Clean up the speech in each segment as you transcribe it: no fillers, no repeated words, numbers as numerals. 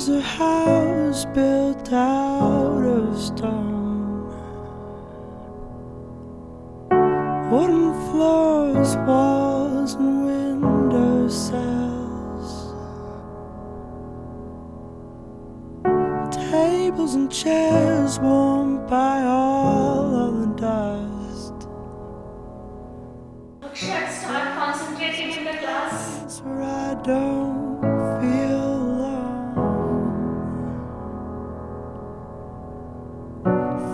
is a house built out of stone, wooden floors, walls and window sills, tables and chairs warmed by all of the dust. Should start concentrating in the class. It's where I don't feel alone.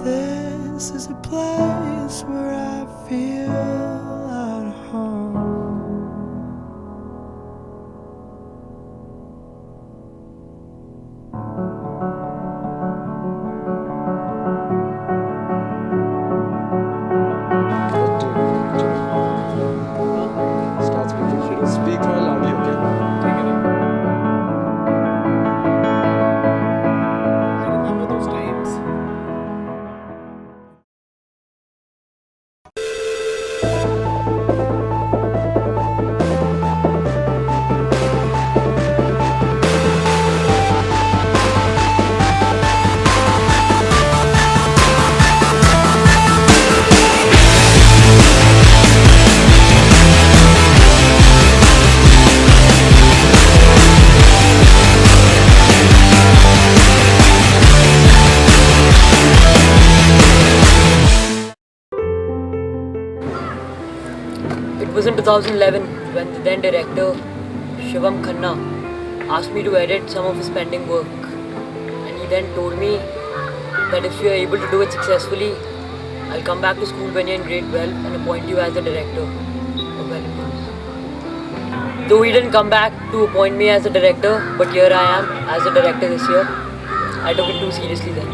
This is a place where I feel at home. Speak more loudly, okay? Take it in. I remember those times. It was in 2011 when the then director Shivam Khanna asked me to edit some of his pending work, and he then told me that if you are able to do it successfully, I'll come back to school when you're in grade 12 and appoint you as the director of Welham Newz. Though he didn't come back to appoint me as the director, but here I am as the director this year. I took it too seriously then.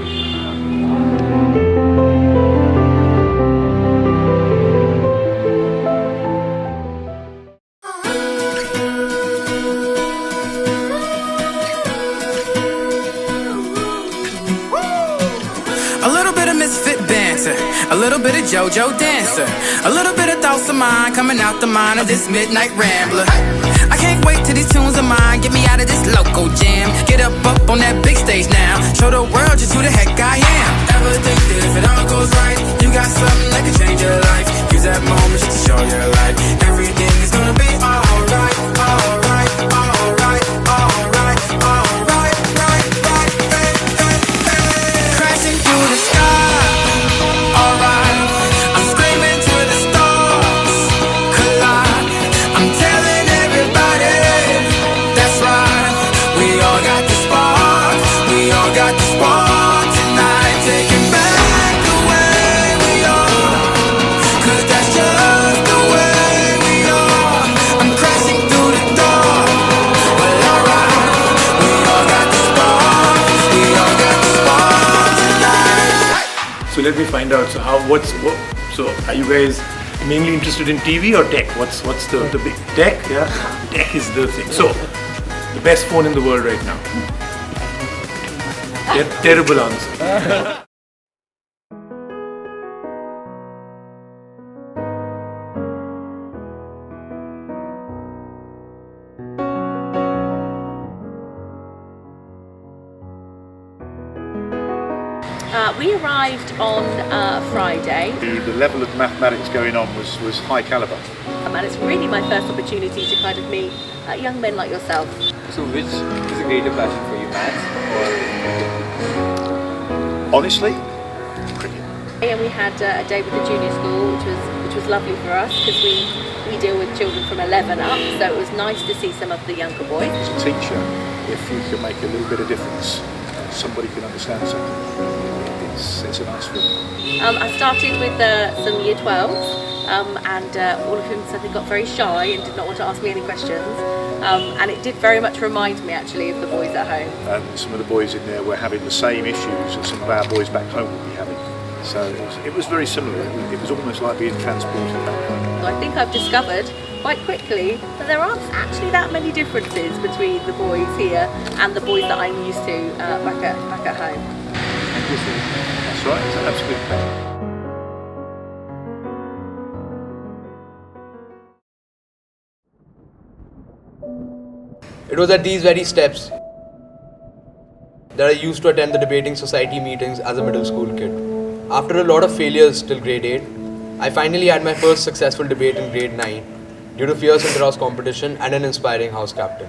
A little bit of misfit banter, a little bit of JoJo dancer, a little bit of thoughts of mine coming out the mind of this midnight rambler. I can't wait till these tunes of mine get me out of this local jam. Get up on that big stage now, show the world just who the heck I am. Ever think that if it all goes right, you got something that can change your life? Use that moment just to show your light. Everything is gonna be alright, alright, alright, alright, alright, right, right, hey, hey, hey. Crashing through the sky, alright. I'm screaming to the stars, collide. I'm telling everybody, that's right. We all got the spark, we all got the spark tonight. Taking back the way we are, 'cause that's just the way we are. I'm crashing through the door, well alright. We all got the spark, we all got the spark tonight. So let me find out. So so are you guys mainly interested in TV or tech? What's the big tech? Yeah, tech is the thing. So the best phone in the world right now. Terrible answer. We arrived on Friday, The level of mathematics going on was high caliber. and it's really my first opportunity to kind of meet young men like yourself. So which is a greater passion for you, maths or Honestly, cricket. And we had a day with the junior school, which was lovely for us because we deal with children from 11 up, so it was nice to see some of the younger boys. As a teacher, if you can make a little bit of difference, somebody can understand something. It's a nice feeling. I started with some year 12s, and all of them suddenly got very shy and did not want to ask me any questions. And it did very much remind me actually of the boys at home. And some of the boys in there were having the same issues that some of our boys back home would be having. So it was very similar. It was almost like being transported back home. So I think I've discovered quite quickly that there aren't actually that many differences between the boys here and the boys that I'm used to back at home. That's right, it's an absolute pleasure. it was at these very steps that I used to attend the debating society meetings as a middle school kid. After a lot of failures till grade 8, I finally had my first successful debate in grade 9 due to fierce inter-house competition and an inspiring house captain.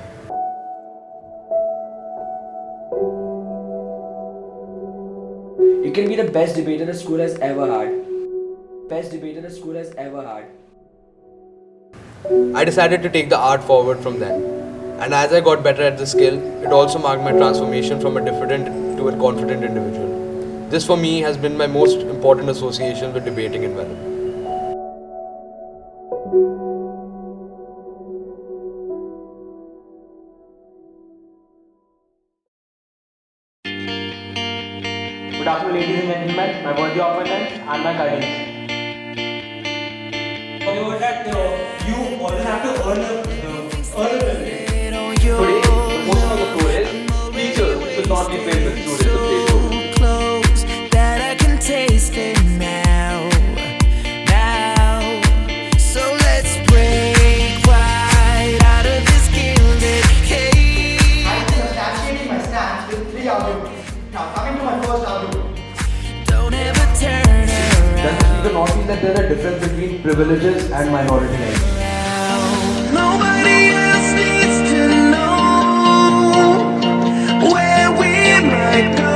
You can be the best debater the school has ever had. Best debater the school has ever had. I decided to take the art forward from then. And as I got better at the skill, it also marked my transformation from a diffident to a confident individual. This for me has been my most important association with debating in Welham. Good afternoon, ladies and gentlemen, my worthy opponents and my colleagues. Remember that you always have to earn a privilege. Today, the motion of the floor is teachers should not be played with students to play role. Close that I can taste it now. So let's break right out of this gilded cage. I am substantiating my stance with 3 arguments. Now coming to my first argument. Don't ever turn around. Does the speaker not feel that there is a difference between privileges and minority rights? Nobody else needs to know where we might go.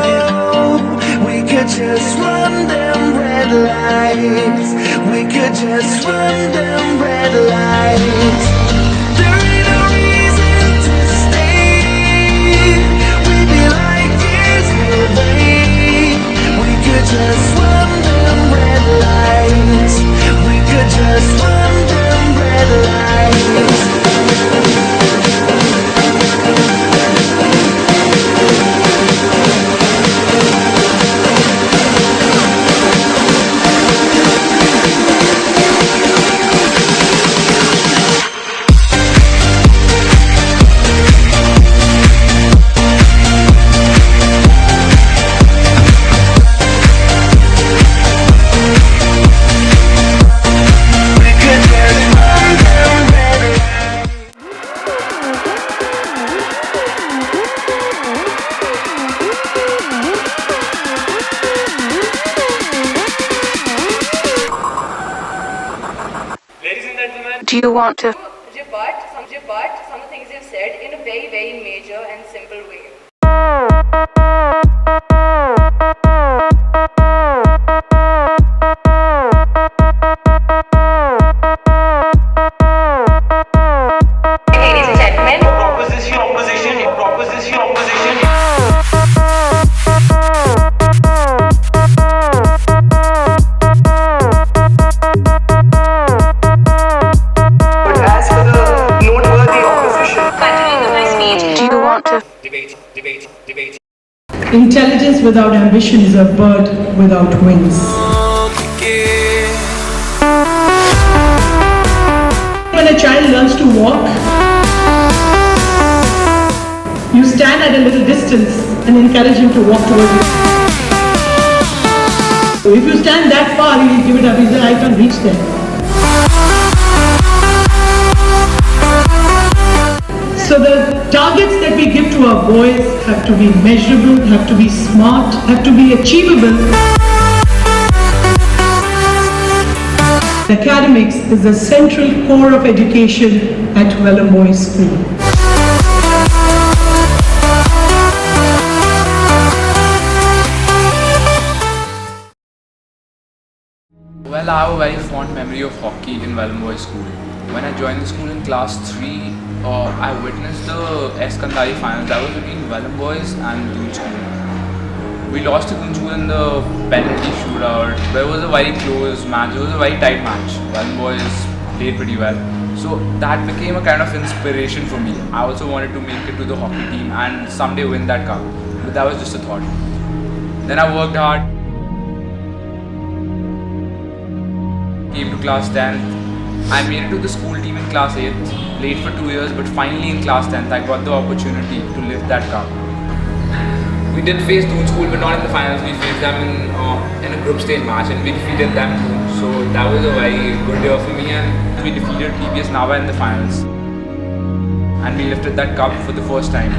We could just run them red lights. We could just run them red lights. There ain't no reason to stay. We'd be like years away. We could just run them red lights. We could just run them red lights. Do you want to rebut some of the things you've said in a very, very major and simple way? Ladies and gentlemen, Proposition. Debate. Intelligence without ambition is a bird without wings. When a child learns to walk, you stand at a little distance and encourage him to walk towards you. So if you stand that far, he will give it up. He says, I can't reach there. So the targets that we give to our boys have to be measurable, have to be smart, have to be achievable. Academics is the central core of education at Welham Boys School. Well, I have a very fond memory of hockey in Welham Boys School. When I joined the school in class 3, I witnessed the S-Kandari finals. That was between Welham Boys and Doon School. We lost to Doon School in the penalty shootout, but it was a very close match. It was a very tight match. Welham Boys played pretty well. So that became a kind of inspiration for me. I also wanted to make it to the hockey team and someday win that cup. But that was just a thought. Then I worked hard. Came to class 10th. I made it to the school team in class 8th, played for 2 years, but finally in class 10th I got the opportunity to lift that cup. We did face Doon School, but not in the finals. We faced them in a group stage match and we defeated them too. So that was a very good year for me, and we defeated PBS Nava in the finals. And we lifted that cup for the first time.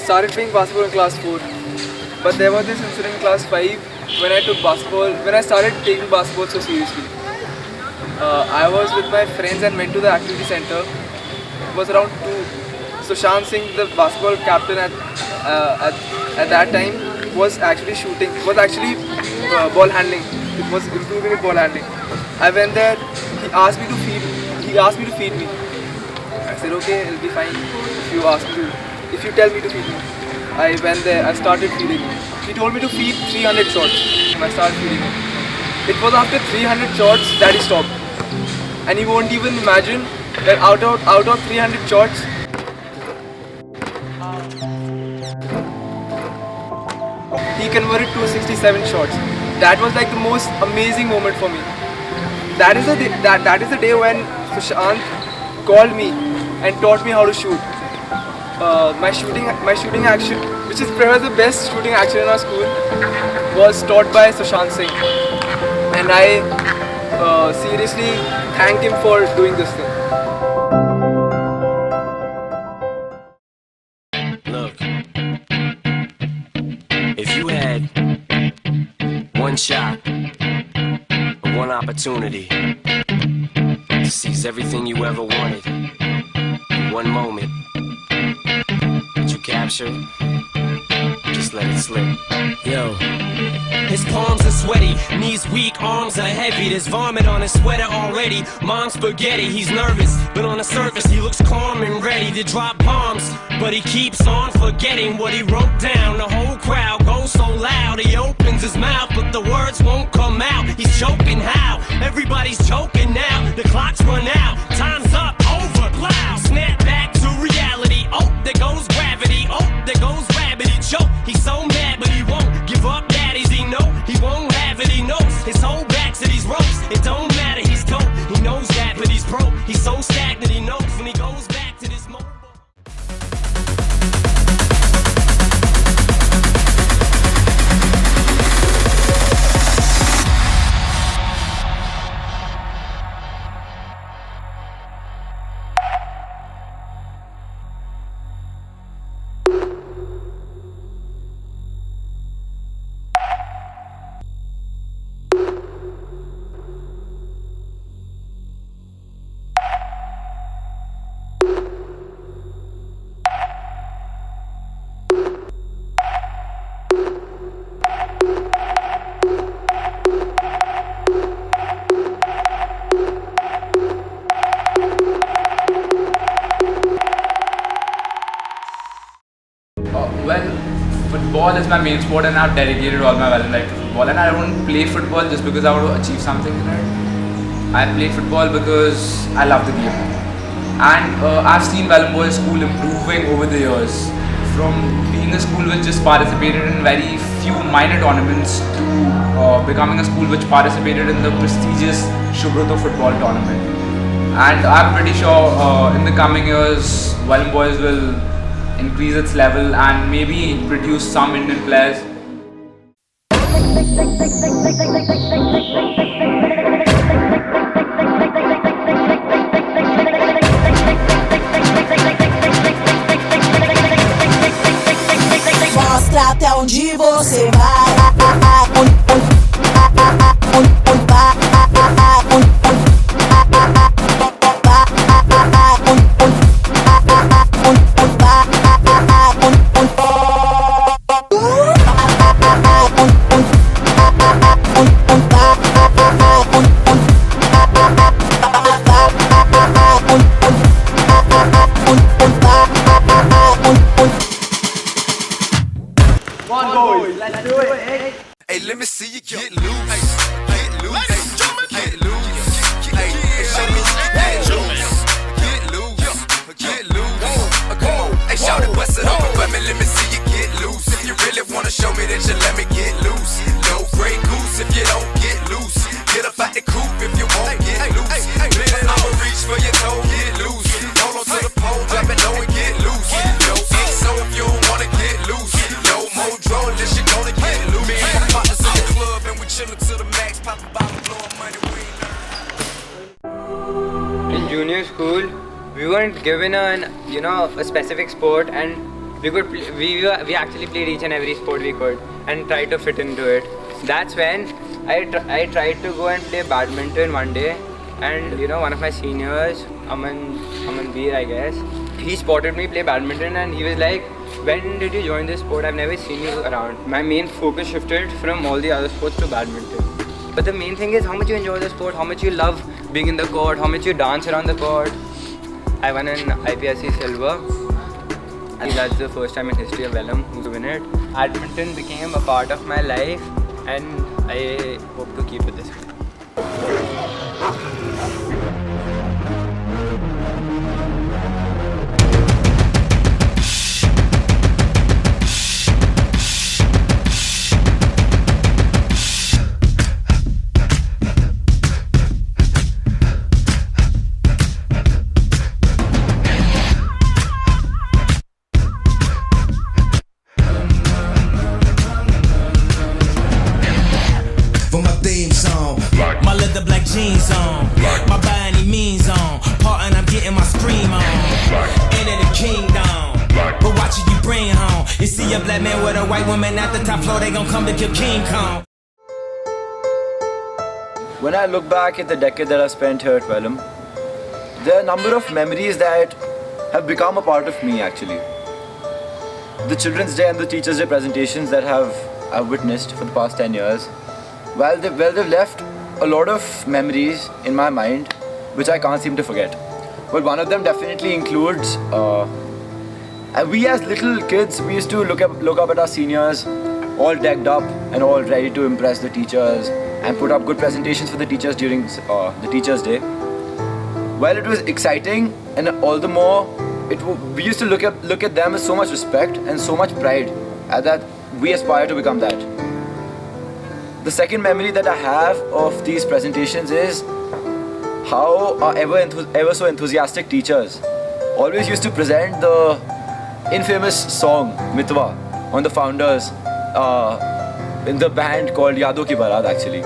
started playing basketball in class 4. But there was this incident in class 5 when I started taking basketball so seriously. I was with my friends and went to the activity center. It was around 2. Sushant Singh, the basketball captain at that time, was actually ball handling. It was improving his ball handling. I went there. He asked me to feed me. I said, okay, it'll be fine if you tell me to feed me. I went there. I started feeding him. He told me to feed 300 shots. And I started feeding him. It was after 300 shots that he stopped. And you won't even imagine that out of 300 shots, he converted 267 shots. That was like the most amazing moment for me. That is the day when Sushant called me and taught me how to shoot. My shooting action, which is perhaps the best shooting action in our school, was taught by Sushant Singh. And I seriously thank him for doing this thing. Look, if you had one shot, one opportunity to seize everything you ever wanted in one moment, did you capture it? Just let it slip. Yo. His palms are sweaty, knees weak, arms are heavy. There's vomit on his sweater already. Mom's spaghetti, he's nervous, but on the surface he looks calm and ready to drop bombs. But he keeps on forgetting what he wrote down. The whole crowd goes so loud, he opens his mouth, but the words won't come out. He's choking how? Everybody's choking now. The clock's run out, time's up, over, loud. Snap back to reality. Oh, there goes gravity. Oh, there goes rabbit. He choke. He's so mad, but he won't give up. Daddies, he know he won't have it. He knows his whole back to these ropes. It don't matter. He's dope. He knows that, but he's broke. He's so stagnant. He knows when he goes back to this moment. Well, football is my main sport and I've dedicated all my Welham life to football, and I don't play football just because I want to achieve something in it. I play football because I love the game. And I've seen Welham Boys School improving over the years. From being a school which just participated in very few minor tournaments to becoming a school which participated in the prestigious Shubroto football tournament. And I'm pretty sure in the coming years, Welham Boys will increase its level and maybe produce some Indian players. Mostra até onde você vai. Hey, let me see you get loose. Get loose. Get loose. Hey, show me you can get loose. Get loose. Get loose. Come on. Hey, shout it, bust it open for me. Let me see you get loose. If you really wanna show me that you let me get loose. No gray goose if you don't get loose. Get up out the coop if you won't get loose. I'ma reach for your toe, get loose. Hold on to the pole, drop it low and get loose. No so if you don't wanna get loose. No more draw unless you gonna get loose. Me and my partners in the club and we chillin' to the max. Pop a bottle, blowin' money, we In junior school, we weren't given a specific sport, and we actually played each and every sport we could and tried to fit into it. That's when I tried to go and play badminton one day, and one of my seniors, Aman Beer, I guess, he spotted me play badminton and he was like, "When did you join this sport? I've never seen you around." My main focus shifted from all the other sports to badminton. But the main thing is how much you enjoy the sport, how much you love being in the court, how much you dance around the court. I won an IPSC silver. And that's the first time in history of Welham to win it. Badminton became a part of my life, and I hope to keep it this way. My leather black jeans on, my by any means on, part and I'm getting my scream on. Into the kingdom, but watch it you bring home. You see a black man with a white woman at the top floor, they gon' come to kill King Kong. When I look back at the decade that I spent here at Welham, there are a number of memories that have become a part of me actually. The Children's Day and the Teachers' Day presentations that I've witnessed for the past 10 years, well, they've left a lot of memories in my mind which I can't seem to forget. But one of them definitely includes we as little kids, we used to look up at our seniors, all decked up and all ready to impress the teachers and put up good presentations for the teachers during the Teachers' Day. Well, it was exciting, and all the more we used to look at them with so much respect and so much pride, and that we aspire to become that. The second memory that I have of these presentations is how our ever so enthusiastic teachers always used to present the infamous song Mitwa on the founders in the band called Yado Ki Barat actually.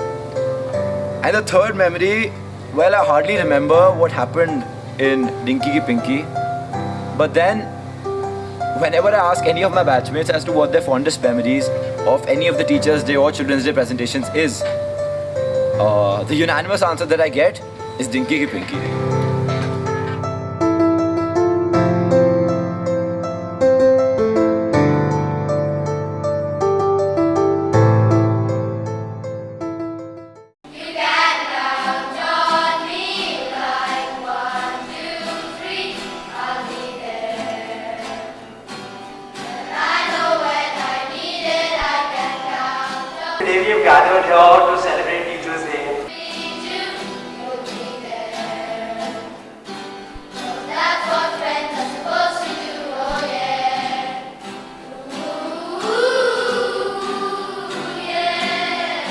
And the third memory, well, I hardly remember what happened in Dinky Ki Pinky, but then whenever I ask any of my batchmates as to what their fondest memories of any of the Teachers' Day or Children's Day presentations is, the unanimous answer that I get is Dinky Ki Pinky. Today we have gathered here to celebrate Teachers' Day. That's what friends are supposed to do, oh yeah. Ooh, yeah.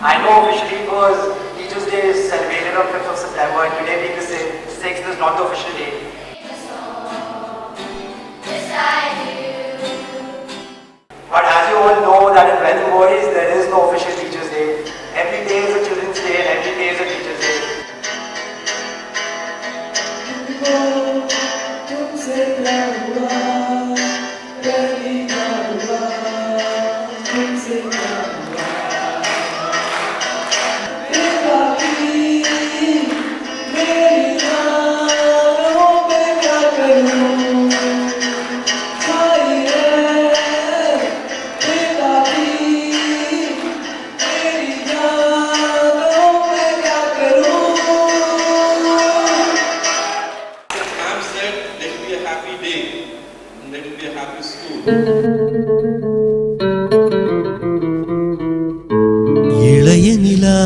I know officially because Teachers' Day is celebrated on 5th of September, and today being the 6th is not the official date. But as you all know that in Welham Boys there is no official Teachers' Day. Every day is a Children's Day and every day is a Teachers' Day. இளைய நிலா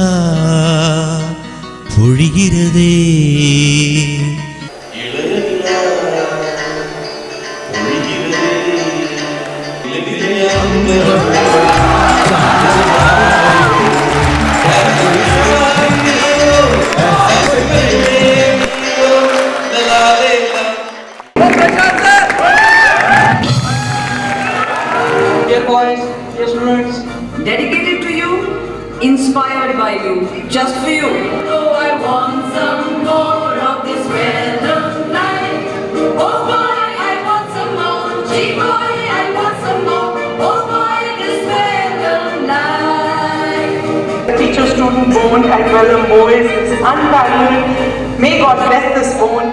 பொழிகிறதே Dear boys, dear students, dedicated to you, inspired by you, just for you. Oh, I want some more of this rhythm life. Oh boy, I want some more. being born at Welham Boys is unparalleled. May God bless this bone.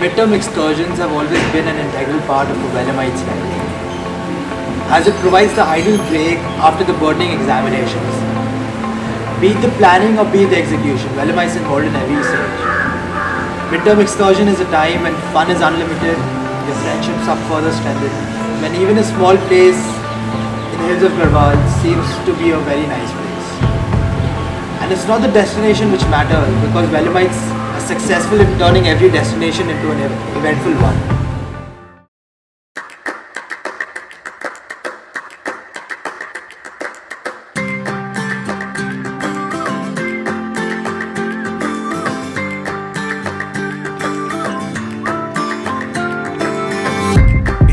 Midterm excursions have always been an integral part of a Welhamite's life, as it provides the ideal break after the burdening examinations. Be it the planning or be it the execution, Welhamites involved in every stage. Midterm excursion is a time when fun is unlimited, your friendships are further strengthened, when even a small place in the hills of Garhwal seems to be a very nice place. And it's not the destination which matters, because Welhamites are successful in turning every destination into an eventful one.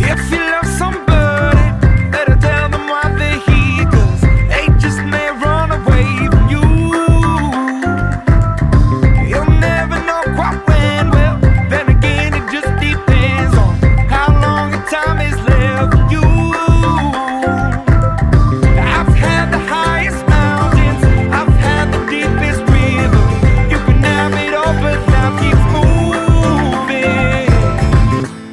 If you love somebody, better tell them why they're here, 'cause they just may run away from you. You'll never know quite when, well, then again it just depends on how long the time is left for you. I've had the highest mountains, I've had the deepest river. You can have it all, but life keeps moving.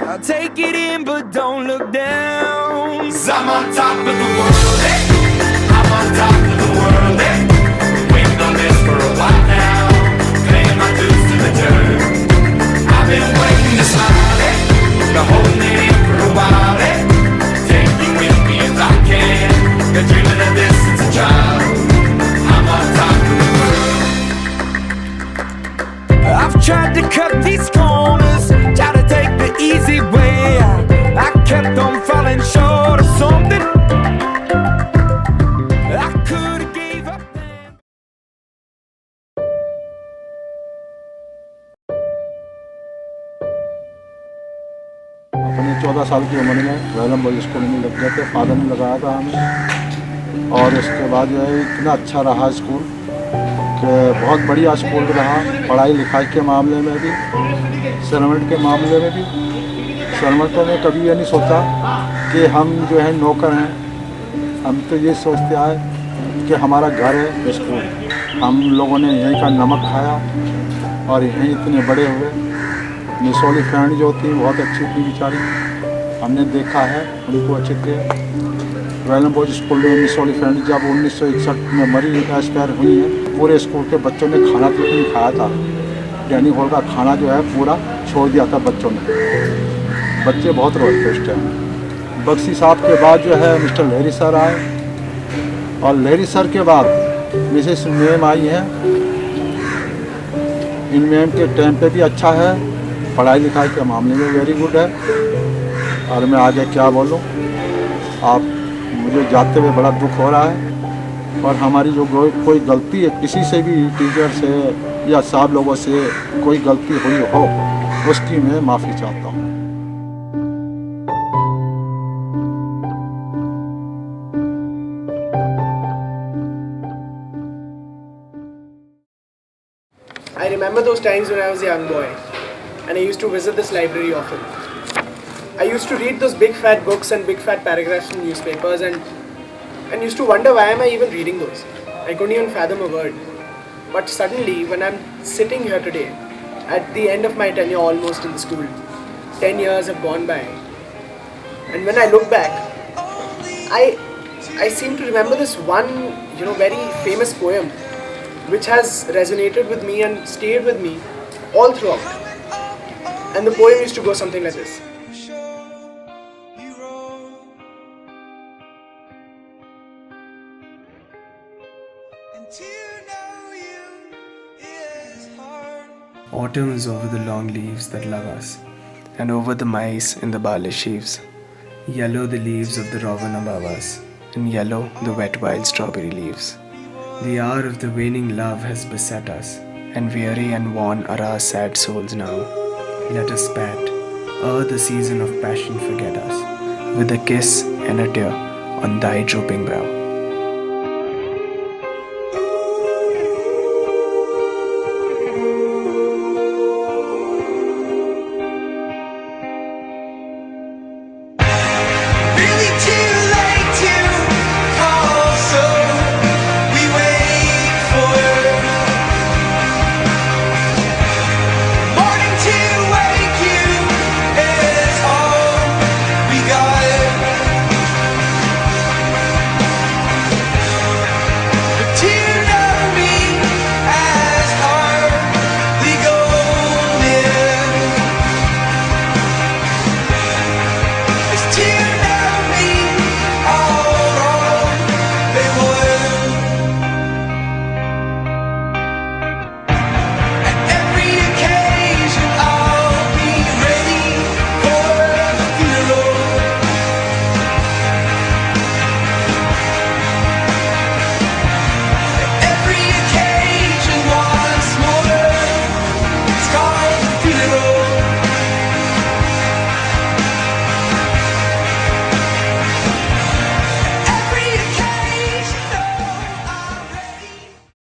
I'll take it in, but don't look down. 'Cause I'm on top of the world, eh? I'm on top of the world, eh? Waiting on this for a while now, paying my dues to the dirt. I've been waiting to smile, eh? Been holding it in for a while, eh? Take you with me if I can. Been dreaming of this since a child. I'm on top of the world. I've tried to cut these corners, tried to take the easy way out. I kept on falling short of something I could have gave up. अपने 14 साल की उम्र में Welham boys school में लग गए थे। Father ने लगाया था हमें, और उसके बाद जो है इतना अच्छा रहा स्कूल कि बहुत बढ़िया स्कूल रहा, पढ़ाई लिखाई के मामले में भी, सर्वेंट के मामले में भी। सर्वेंटों ने कभी ये नहीं सोचा कि हम जो है नौकर हैं, हम तो ये सोचते आए कि हमारा घर है स्कूल। हम लोगों ने यहीं का नमक खाया और यहीं इतने बड़े हुए। मिस वाली फ्रेंड जो थी बहुत अच्छी थी बेचारी, हमने देखा है उनको अच्छे थे। वेलम बॉयज स्कूल में मिस वाली फ्रेंड जब 1961 में मरी एक्सपायर हुई है, पूरे स्कूल के बच्चों ने खाना तक नहीं खाया था। डाइनिंग हॉल का खाना जो है पूरा छोड़ दिया था बच्चों ने। बच्चे बहुत रोए थे उस टाइम। बख्शी साहब के बाद जो है मिस्टर लहरी सर आए, और लहरी सर के बाद मिसेस मैम आई हैं। इन मैम के टाइम पे भी अच्छा है, पढ़ाई लिखाई के मामले में वेरी गुड है। और मैं आगे क्या बोलूँ, आप मुझे जाते हुए बड़ा दुख हो रहा है। और हमारी जो कोई गलती है किसी से भी, टीचर से या साहब लोगों से कोई गलती हुई हो, उसकी मैं माफ़ी चाहता हूँ। I remember those times when I was a young boy and I used to visit this library often. I used to read those big fat books and big fat paragraphs in newspapers and used to wonder why am I even reading those. I couldn't even fathom a word. But suddenly when I'm sitting here today, at the end of my tenure almost in the school, 10 years have gone by, and when I look back, I seem to remember this one, very famous poem which has resonated with me and stayed with me all throughout. And the poem used to go something like this. Autumn is over the long leaves that love us, and over the mice in the barley sheaves. Yellow the leaves of the rowan above us, and yellow the wet wild strawberry leaves. The hour of the waning love has beset us, and weary and worn are our sad souls now. Let us pat, ere the season of passion forget us, with a kiss and a tear on thy drooping brow.